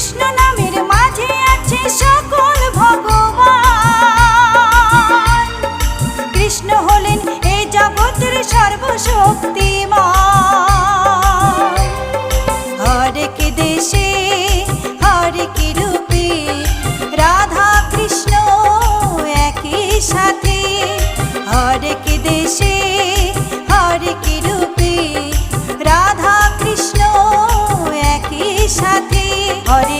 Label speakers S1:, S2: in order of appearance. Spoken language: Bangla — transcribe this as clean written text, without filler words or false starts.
S1: কৃষ্ণ নামের মাঝে আছে সকল ভগবান। কৃষ্ণ হলেন এই জগতের সর্বশক্তিমান। হরেক দেশে হরেক রূপে রাধা কৃষ্ণ একই সাথে। হরেক দেশে হরেক রূপে রাধা কৃষ্ণ একই সাথে। হরে